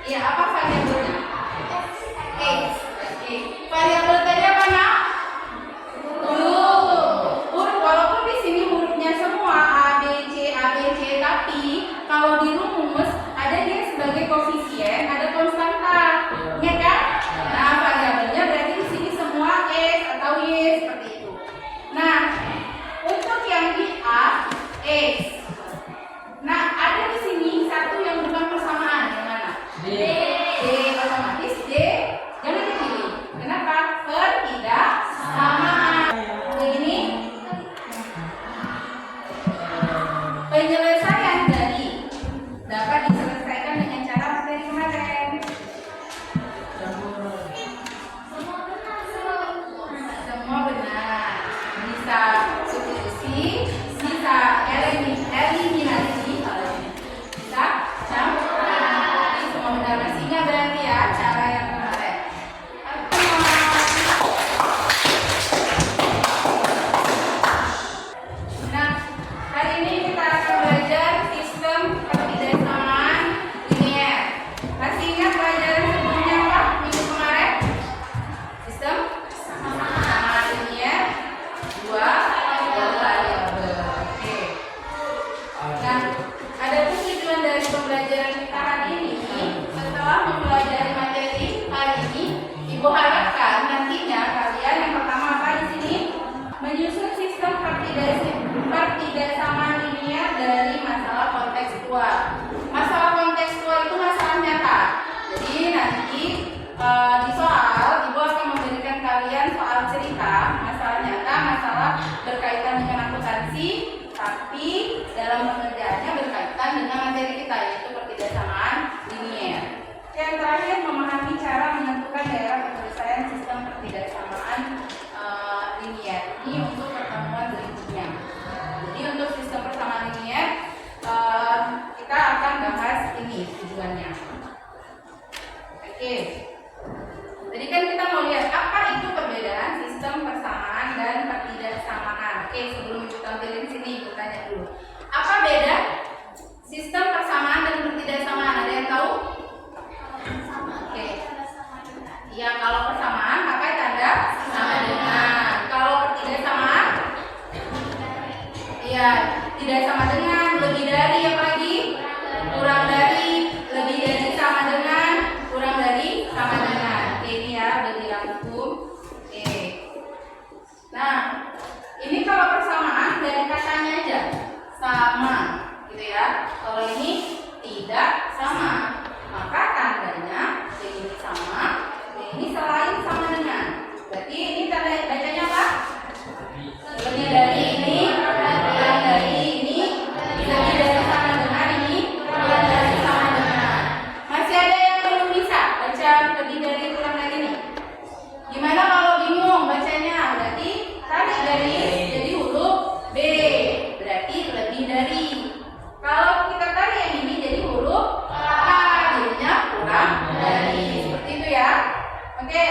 Iya, apa variabelnya? X. Oke. Variabel tadi apa, Nak? Huruf. Walaupun di sini hurufnya semua A, B, C, tapi kalau di rumus ada dia sebagai koefisien, ada konstanta. Ingat kan? Nah, variabelnya berarti di sini semua X atau Y seperti itu. Nah, untuk yang di A, X. Nah, ada di sini satu yang bukan persamaan, yang mana? D. Otomatis D jangan dipilih. Kenapa? Ketidaksamaan. Begini. Penyelesaian dari dapat diselesaikan dengan cara materi kemarin. Semua benar. Bisa substitusi, bisa eliminasi, bisa campuran. Ini semua benar. Masih ingat berarti ya cara yang kemarin. Nah, hari ini kita akan belajar sistem pertidaksamaan linier. Masih ingat pelajaran sebelumnya apa? Minggu kemarin? Sistem persamaan linier dua variabel. Oke. Nah, adapun tujuan dari pembelajaran kita hari ini, setelah mempelajari materi hari ini, Ibu harapkan nantinya kalian yang pertama apa di sini? Menyusun sistem pertidaksamaan linier dari masalah kontekstual. Masalah kontekstual itu masalah nyata. Jadi nanti di soal Ibu akan memberikan kalian soal cerita, masalah nyata, masalah berkaitan dengan akuntansi, tapi dalam pengerjaannya berkaitan dengan materi kita yaitu pertidaksamaan linier. Yang terakhir, memahami cara menentukan daerah penyelesaian sistem pertidaksamaan linier. Ini untuk pertemuan berikutnya. Jadi untuk sistem persamaan linier kita akan bahas ini tujuannya. Oke. Jadi kan kita mau lihat apa itu perbedaan sistem persamaan dan pertidaksamaan. Oke, sebelum Ibu tampilin sini, Ibu tanya dulu. Apa beda sistem persamaan dan pertidaksamaan? Ada yang tahu? Oke. Ya, kalau persamaan pakai tanda sama dengan. Kalau pertidaksamaan? Iya, tidak sama dengan, lebih dari, apa lagi? Kurang dari, lebih dari, sama dengan, kurang dari, sama dengan. Oke, ini ya udah dirangkum. Oke. Nah, ini kalau persamaan dari katanya aja sama, gitu ya. Kalau ini tidak sama, maka tandanya yang ini sama, yang ini selain sama dengan. Berarti ini tanda bacanya apa? Lebih dari ini, kurang dari ini, lebih dari sama dengan ini, kurang dari sama dengan. Masih ada yang belum bisa baca lebih dari kurang dari ini? Gimana kalau bingung bacanya? Berarti tarik garis jadi huruf B, berarti lebih dari. Kalau kita tarik yang ini jadi huruf A, jadinya kurang dari. Seperti itu ya. Oke.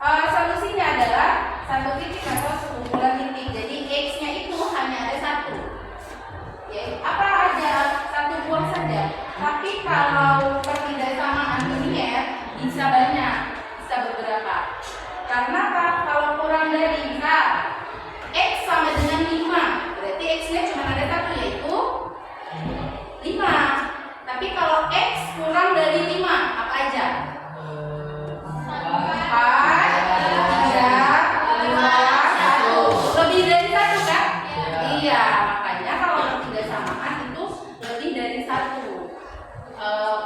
Solusinya adalah satu titik atau sekumpulan titik. Jadi X-nya itu hanya ada satu. Ya, apa aja? Satu buah saja. Tapi kalau pertidaksamaan linier bisa banyak, bisa beberapa. Karena apa? Kalau kurang dari bisa X sama dengan 5. Berarti X-nya cuma ada satu, yaitu 5. Tapi kalau X kurang dari 5, apa aja? 4, 3, 2, 1. Lebih dari satu kan? Iya, makanya kalau pertidaksamaan itu lebih dari satu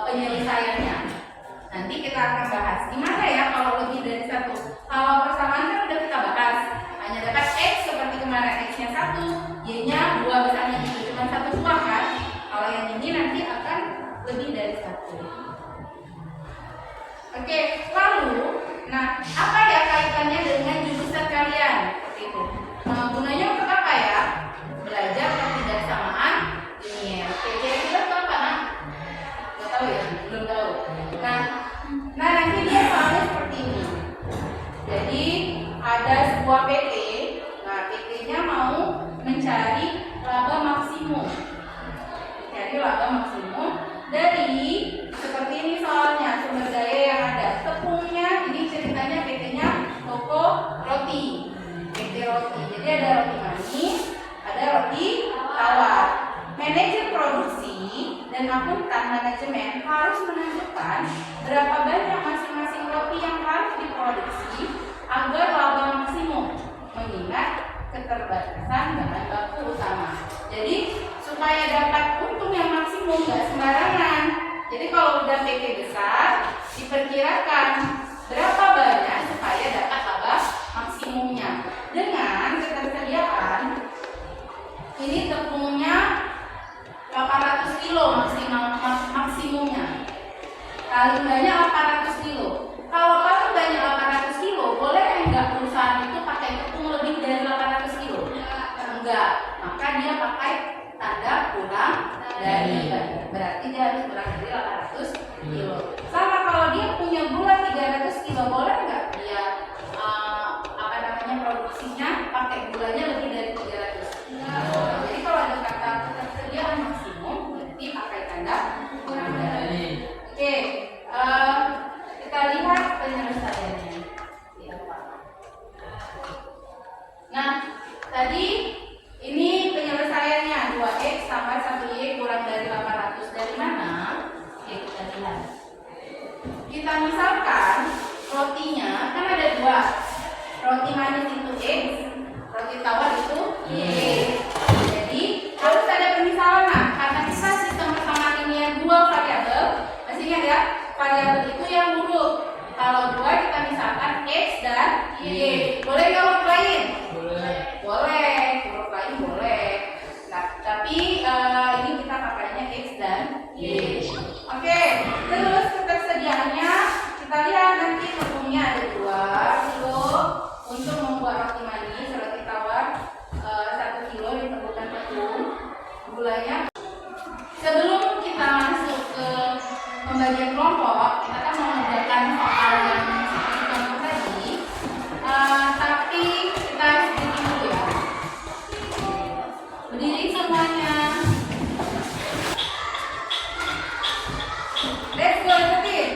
penyelesaiannya. Nanti kita akan bahas gimana ya kalau lebih dari satu. Kalau persamaan kan udah kita bahas, hanya dapat X seperti kemarin, X-nya 1, Y-nya 2, misalnya itu cuma satu buah kan. Kalau yang ini nanti akan lebih dari satu. Oke, lalu, nah apa ya kaitannya dengan jurusan kalian? Seperti itu. Gunanya untuk apa ya? Belajar pertidaksamaan linier. Oke, kira-kira itu apa, Nak? Nggak tahu ya? Belum tahu. Nah nanti dia soalnya seperti ini. Jadi ada sebuah PT. Nah, PT-nya mau mencari laba maksimum. Mencari laba maksimum dari seperti ini soalnya. berarti tawar. Manajer produksi dan akuntan manajemen harus menentukan berapa banyak masing-masing roti yang harus diproduksi agar laba maksimum, mengingat keterbatasan bahan baku utama. Jadi supaya dapat untung yang maksimum nggak sembarangan. Jadi kalau udah PP besar, diperkirakan berapa banyak supaya dapat laba maksimumnya. Dengan ketersediaan ini tepungnya 800 kilo maksimumnya. Paling banyak 800 kilo. Kalau paling banyak 800 kilo, boleh enggak perusahaan itu pakai tepung lebih dari 800 kilo? Enggak. Maka dia pakai tanda kurang dari. Berarti dia harus kurang dari 800 kilo. Sama kalau dia punya gula 300 kilo, boleh enggak dia produksinya pakai gulanya lebih dari 300. Jadi kalau ada kata ketersediaan maksimum, berarti pakai tanda kurang dari. Oke, kita lihat penyelesaiannya. Nah, tadi ini penyelesaiannya 2x tambah 1y kurang dari 800. Dari mana? Oke, kita lihat. Kita misalkan rotinya kan ada 2. Roti manis itu X, roti tawar itu Y. Jadi harus ada pemisalan. Nah, karena kita sistem persamaan linear 2 variabel, masih ingat ya, variabel itu yang huruf. Kalau 2 kita misalkan X dan Y. Boleh nggak huruf lain? Boleh. Boleh, huruf lain boleh. Nah, tapi ini kita pakainya X dan Y. Oke, terus ketersediaannya kita lihat nanti tepungnya ada 2 kilo. Untuk membuat roti manis, roti tawar 1 kilo ditemukan tepung, gulanya. Sebelum kita masuk ke pembagian kelompok, kita kan mengerjakan soal yang seperti contoh tadi, tapi kita harus bikin dulu ya. Berdiri semuanya. Let's go, ikutin.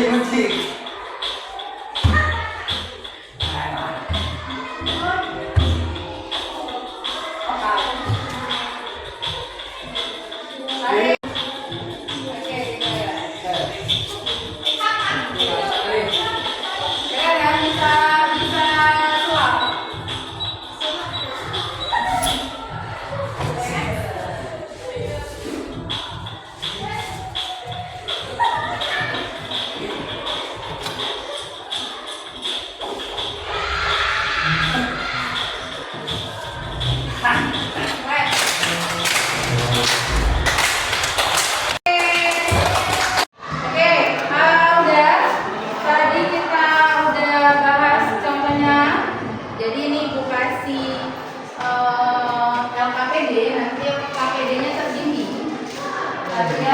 Masih.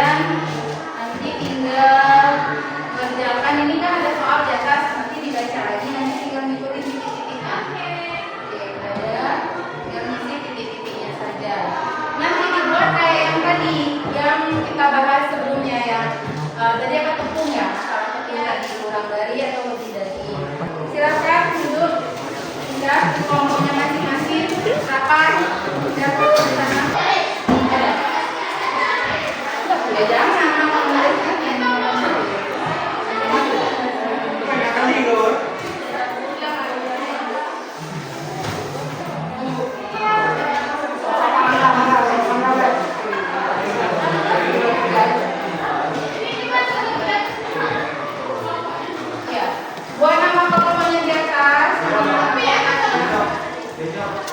Nanti tinggal kerjakan, ini kan ada soal di atas, nanti dibaca lagi, nanti tinggal ngikutin titik-titiknya. Oke, udah, tinggal ngisi titik-titiknya saja. Nanti dibuat kayak yang tadi, yang kita bahas sebelumnya ya. Tadi apa tepung ya? Kalau tepung tadi kurang dari atau lebih dari. Silakan duduk, tinggal di kelompoknya masing-masing. Rapat, jatuh di sana. Ya jangan, buat nama kelompoknya di atas.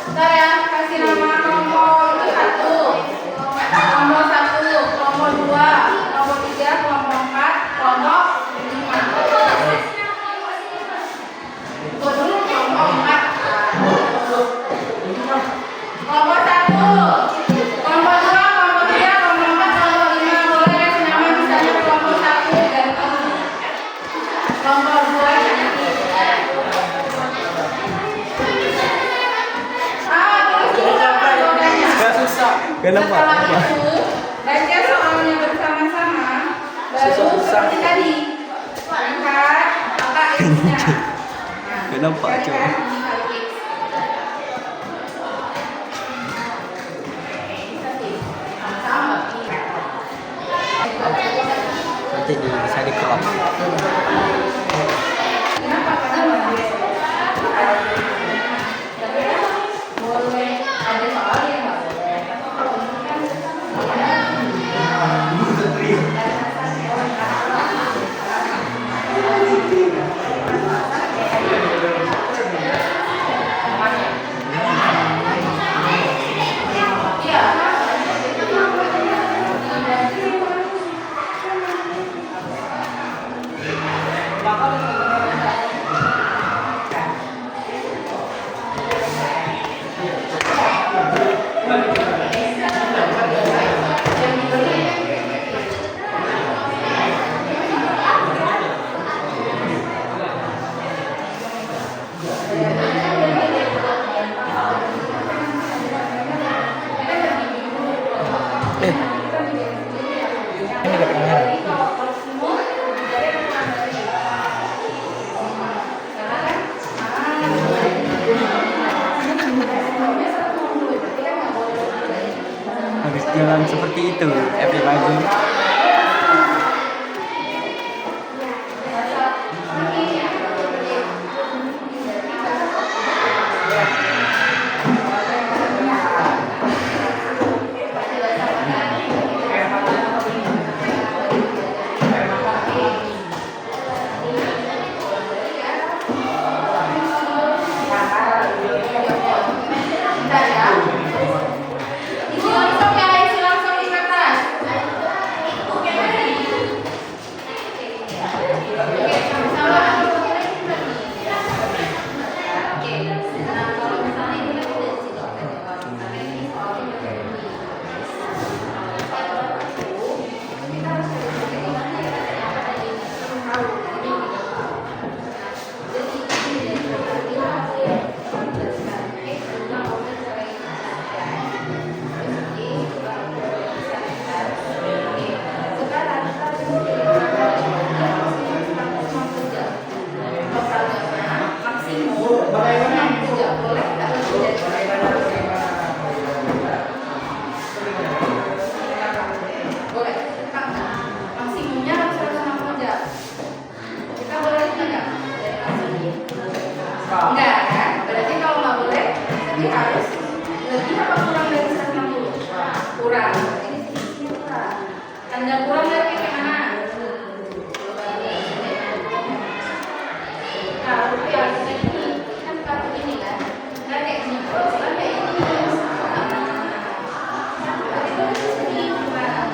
Bentar ya, kasih nama kelompok itu 1, kelompok 1, kelompok 2, kelompok 3, kelompok 4, kelompok 5. Buat dulu kelompok 4. Kelompok 1, kelompok 2, kelompok 3, kelompok 4, kelompok 5. Boleh kasih nama misalnya kelompok 1 dan kelompok 2 nanti. Kenapa? Setelah itu baca soalnya bersama-sama, baru seperti tadi angkat angka x-nya. Kenapa, Nah, coba? ini kali x. jadi bisa di crop. Kenapa? Karena boleh ada soal yang nggak boleh. Kalau ini kan Ini dapat kamera. Habis jalan seperti itu, happy pagi. bentar ya. Isi langsung ya, isi langsung di kertas. Oke, sama-sama. Oke, nah kalau misalnya ini kan udah di situ. Karena ini soalnya kita harus ada gimana ya, apa tadi tahu. Maksimumnya harus 160 jam. Kita boleh enggak? Enggak kan? Berarti kalau nggak boleh, berarti harus lebih apa kurang dari 160? Kurang. Berarti di sini kurang. Tanda kurang dari yang mana? Nah, rupiah ini kan kartu ini kan? Nggak kayak gini. Kalau kayak ini, berarti itu di sini kurang.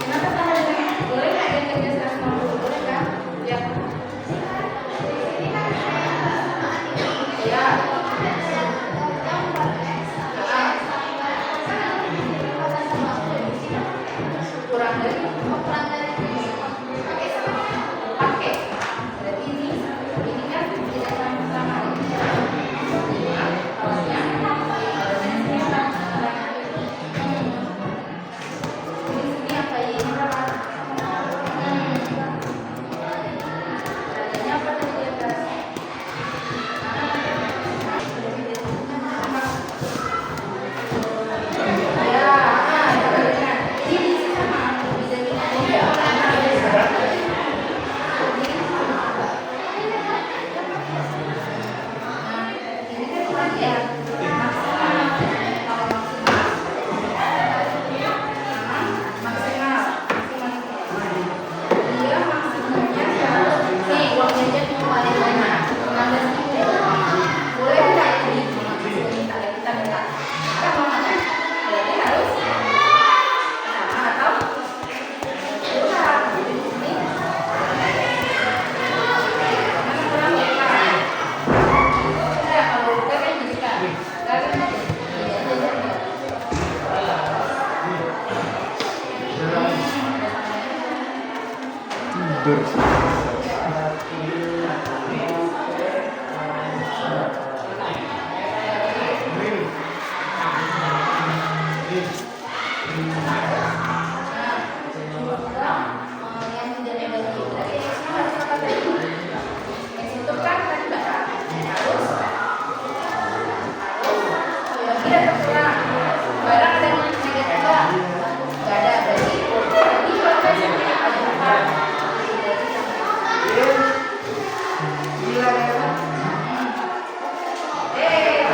Kenapa tanda dengan boleh nggak dia kerja 160? Boleh kan? Ya. Ya.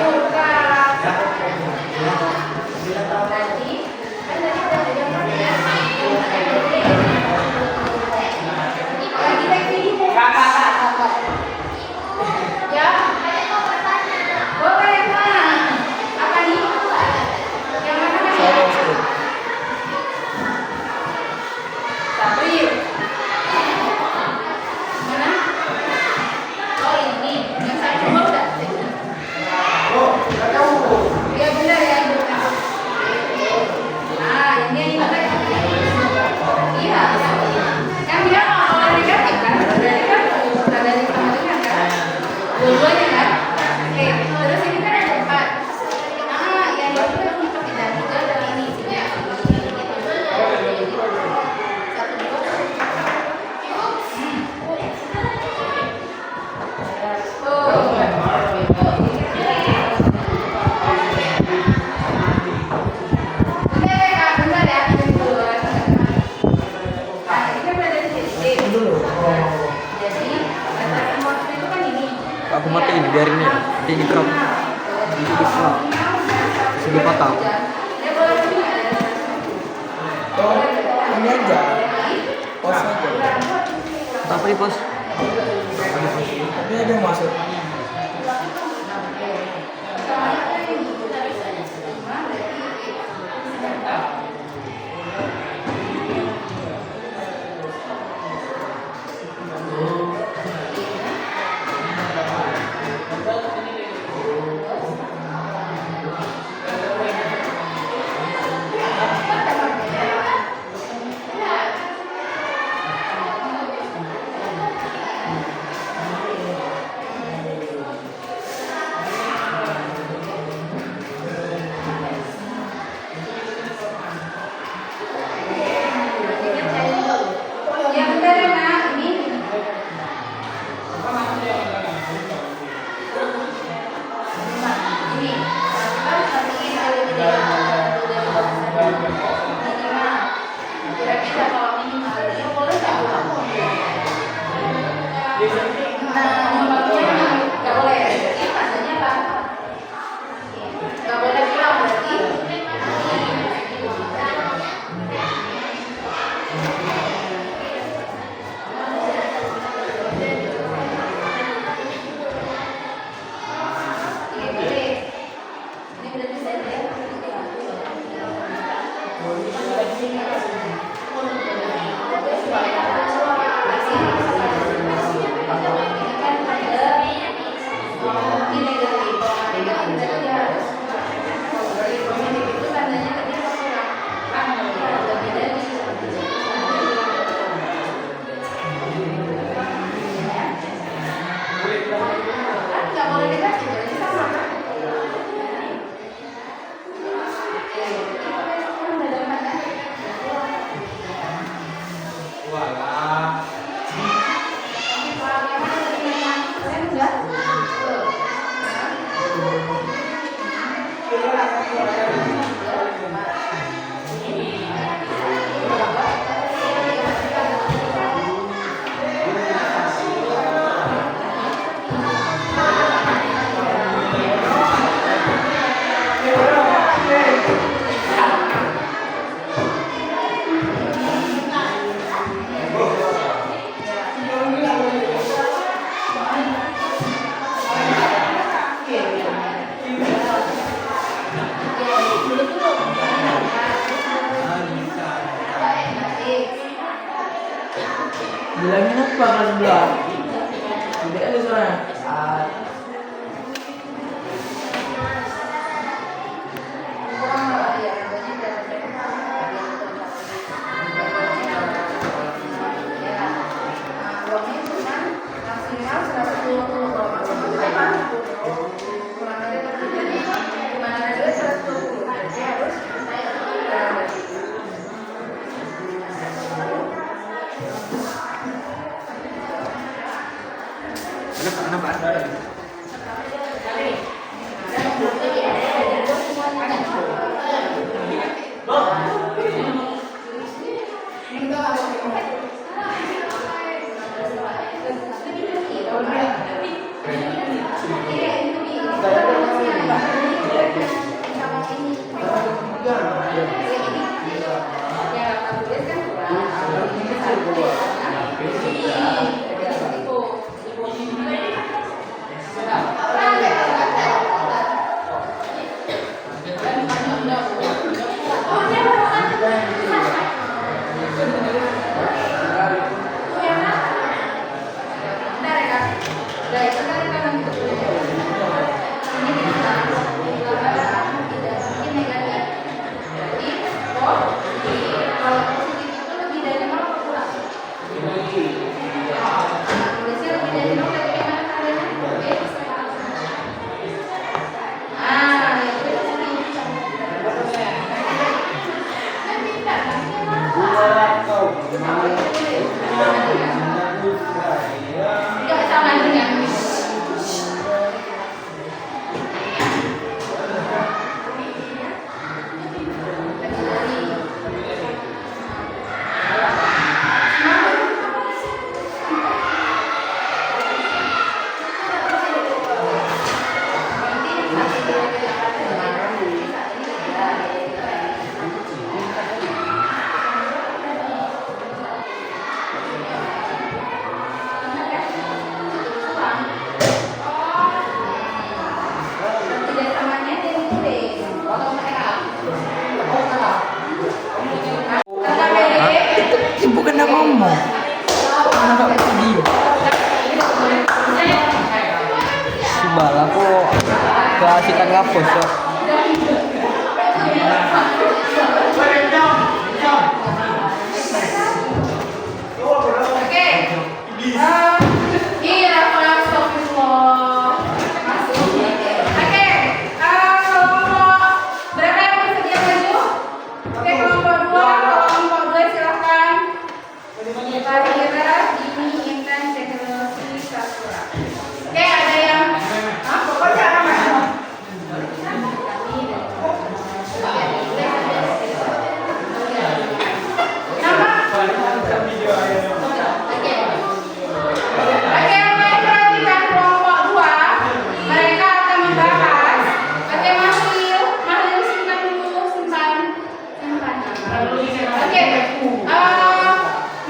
buka. Tadi kan tadi kita udah bilang ya. Lagi lagi. Kakak. Ya. Boleh yang mana? Apa nih? Yang mana kan ya? Sabril. Mana? Oh ini. Yang satu udah. Ya benar ya. Nah ini benar. Iya. Kan dia awal negatif kan? Berarti kan ada di sama dengan kan? Dua-duanya kan? Oke. Terus ini kan ada 4. Ah, yang itu kan kita pindah juga dan ini ya. Aku matiin biarin ya. Nanti di crop. Nanti di crop. Terus dipotong. Oh, ini aja. Pos aja. Apa di pos? Tapi ada yang masuk. Ya bentar ya nak, ini ini kita satuin minimal. Kira-kira kalau minimal ini boleh nggak? Nah, minimalnya nggak boleh. Ini tandanya apa? Nggak boleh pulang berarti. Nggak boleh negatif, berarti sama kan? Bilangin apa kan sebelah? Tidak ada soalnya. sebal aku keasikan ngapus ya. Oke. Iya, kalau astagfirullah. Masuk. Oke. Kelompok berapa yang bersedia maju? Oke, kelompok 2 silakan. Fahira, Dini, Intan, Cekrosi, Sakura. Oke, ada yang pokoknya nama. Oke, mulai perhatikan kelompok 2. Mereka akan membahas. Oke, Mahlil simpan dulu, simpan. Oke,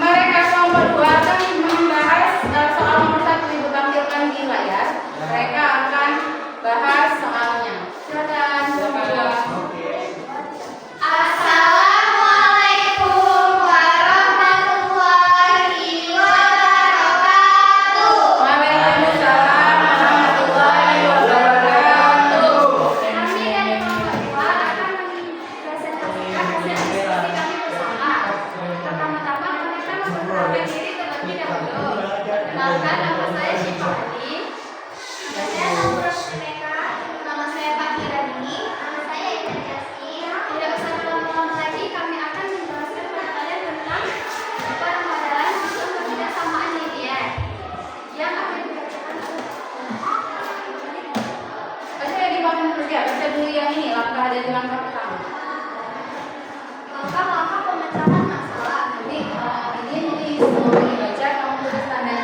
mereka kelompok 2 akan membahas soal nomor 1 yang ditampilkan di layar. Mereka akan bahas soalnya. Silakan kelompok 2. Assalamualaikum warahmatullahi wabarakatuh. Waalaikumsalam warahmatullahi wabarakatuh. Kami dari kelompok 2 akan mempresentasikan hasil diskusi kami bersama. Pertama-tama kami akan memperkenalkan diri terlebih dahulu. Perkenalkan, nama saya Syifa Ali. Saya nomor mereka. Nama saya Fahira Dini. Nama saya Intan Yasmi. Tidak usah berlama-lama lagi, kami akan menjelaskan kepada kalian tentang permodalan sistem ketidaksamaan linear yang akan dibacakan oleh Baca dibangun terus ya, baca dulu yang ini, langkah dari langkah pertama. langkah-langkah pemecahan masalah. Nanti ini sebelum dibaca kamu tulis tanda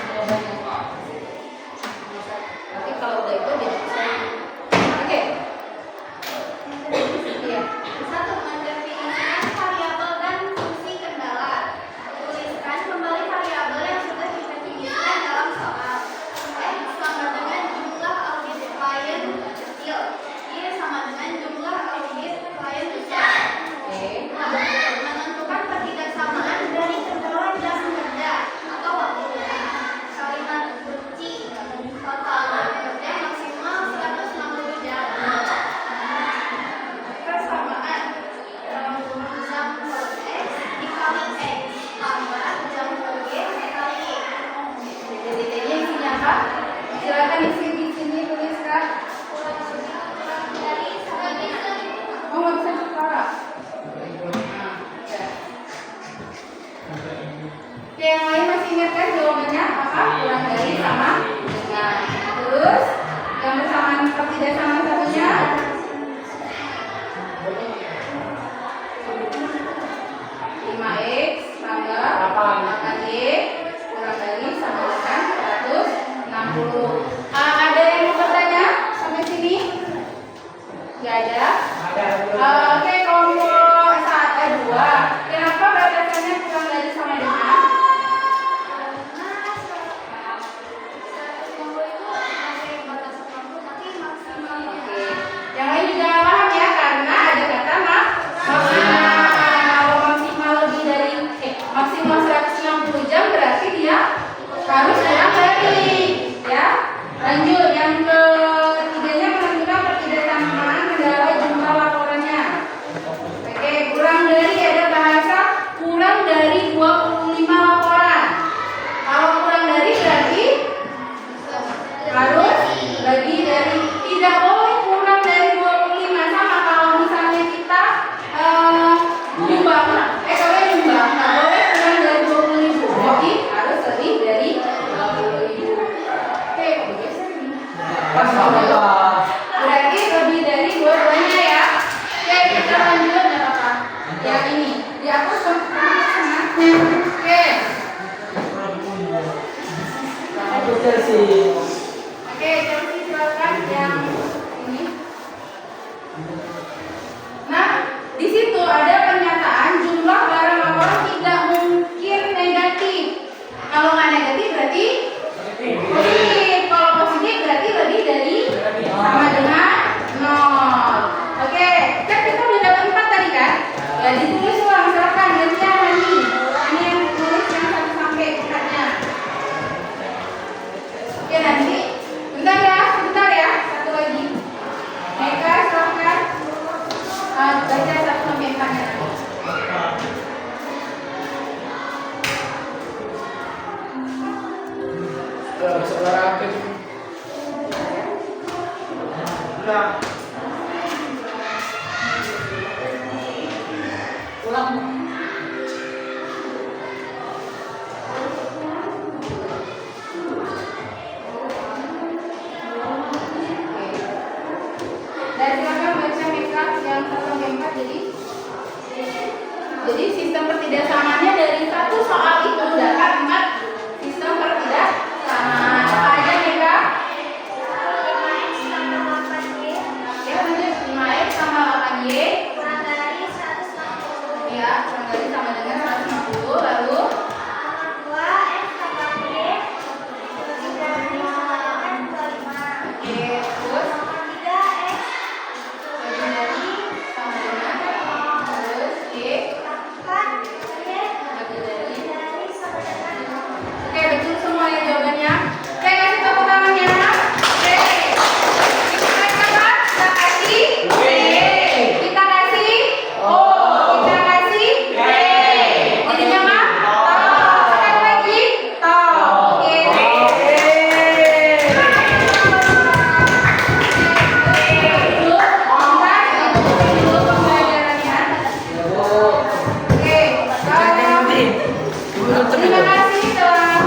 jawabannya. Nanti kalau udah itu dia bisa. Oke. Iya. Satu, mendefinisikan variabel dan fungsi kendala. Tuliskan kembali variabel yang sudah didefinisikan dalam soal. Sama dengan jumlah audit klien kecil. Y sama dengan jumlah audit klien besar. Oke. Menentukan ketidaksamaan dari kendala jam kerja atau waktu kerja. Kalimat kunci total kerja maksimal 160 jam. Persamaan jam per X dikali X tambah jam per Y dikali Y. Jadi ini isinya apa? Silakan isi di sini tuliskan. Dari sebagai Oh, nggak bisa suara. Oke, yang lain masih ingat kan jawabannya apa? Kurang dari sama dengan. Terus yang bersamaan seperti tidak sama satunya. 5x tambah 8y kurang dari sama dengan 160. Ada yang mau bertanya sampai sini? Gak ada? Oke, kelompok 2. Kenapa batasannya kurang dari sama dengan? Yang lain juga paham ya, karena ada kata maksimal. Kalau maksimal lebih dari maksimal 160 jam berarti dia harus kurang dari, ya. Lanjut yang ketiganya, menentukan ketidaksamaan kendala jumlah laporannya. Oke, kurang dari ada bahasa kurang dari 25 laporan. Kalau kurang dari berarti harus lebih dari, tidak boleh kurang dari 25. Sama kalau misalnya kita nyumbang, kalau nyumbang nggak boleh kurang dari 20.000, jadi harus lebih dari 20.000. Oke, kok biasa ini? Berarti lebih dari dua-duanya ya. Oke, kita lanjut nggak apa-apa. Yang ini dihapus sama. Oke. Aku Chelsea. Oke, Chelsea silakan yang ini. Nah, di situ ada pernyataan jumlah barang laporan tidak mungkin negatif. Kalau nggak negatif berarti positif. Kalau positif berarti lebih dari sama dengan 0. Oke, kan kita udah dapat 4 tadi kan? Ya ditulis ulang, silakan gantian nanti. Ini yang tulis yang 1 sampai 4-nya. Oke, nanti Dan silakan baca makeup yang 1-4 jadi sistem pertidaksamannya dari satu soal itu dapat 4 sistem pertidaksamaan. Apa aja makeup? Ya lanjut 5x sama 8y. kurang dari 160. Ya, kurang dari sama dengan 160. Lalu 2x tambah y lebih dari sama dengan 25. oke, terus 3x lebih dari sama dengan terus y 4 y lebih dari. dari sama dengan Oke, betul semua ya jawabannya. Oke, kasih tepuk tangannya. Oke. Kita apa? Kita kasih B. Kita kasih O. Kita kasih B. Jadinya apa? Toh. Sekali lagi. Toh. Oke. Dulu, Ontak, ikuti dulu pembelajarannya. Oke, terima kasih telah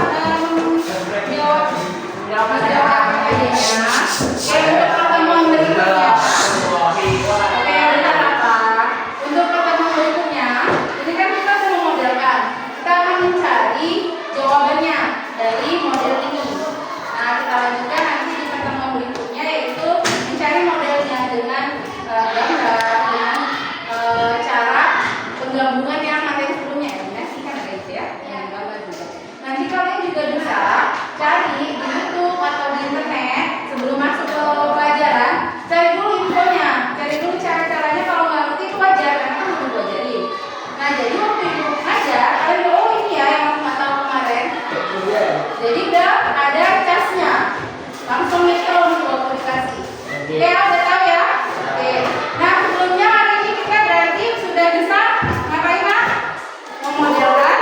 menjawab pertanyaannya. Oke, untuk pertemuan berikutnya. Oke, bentar apa? Untuk pertemuan berikutnya, ini kan kita sudah memodelkan. Kita akan mencari jawabannya dari model ini. Nah, kita lanjutkan nanti di pertemuan berikutnya, yaitu mencari modelnya dengan gambar, dengan cara penggabungan yang materi sebelumnya. Eliminasi kan ada itu ya, yang gambar juga. Nanti kalian juga bisa cari di YouTube atau di internet sebelum masuk ke pelajaran, cari dulu infonya, cari dulu cara-caranya. Kalau nggak ngerti itu wajar, karena kan udah gue ajarin. Nah, jadi waktu itu ngajar, kalian bilang, oh ini ya yang aku nggak tahu kemarin. Jadi udah ada casnya, langsung mikir untuk aplikasi. Oke, udah tahu ya? Oke. Nah, sebelumnya hari ini kita berarti sudah bisa ngapain Pak? Memodelkan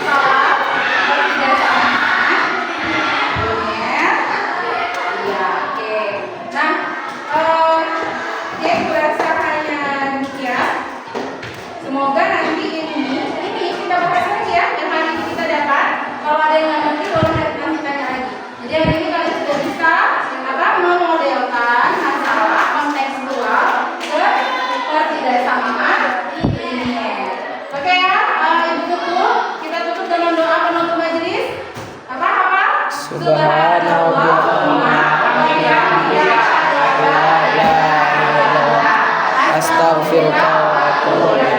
soal pertidaksamaan monyet. Iya, oke. Nah, aku rasa hanya demikian. Semoga nanti ini kita bahas lagi ya, yang hari ini kita dapat. Kalau ada yang nggak ngerti, boleh nanti tanya lagi. Jadi hari ini kalian sudah bisa memodelkan masalah kontekstual ke pertidaksamaan linear. Oke ya, Ibu tutup. Kita tutup dengan doa penutup majelis. Apa? Subhanallah. Astagfirullah.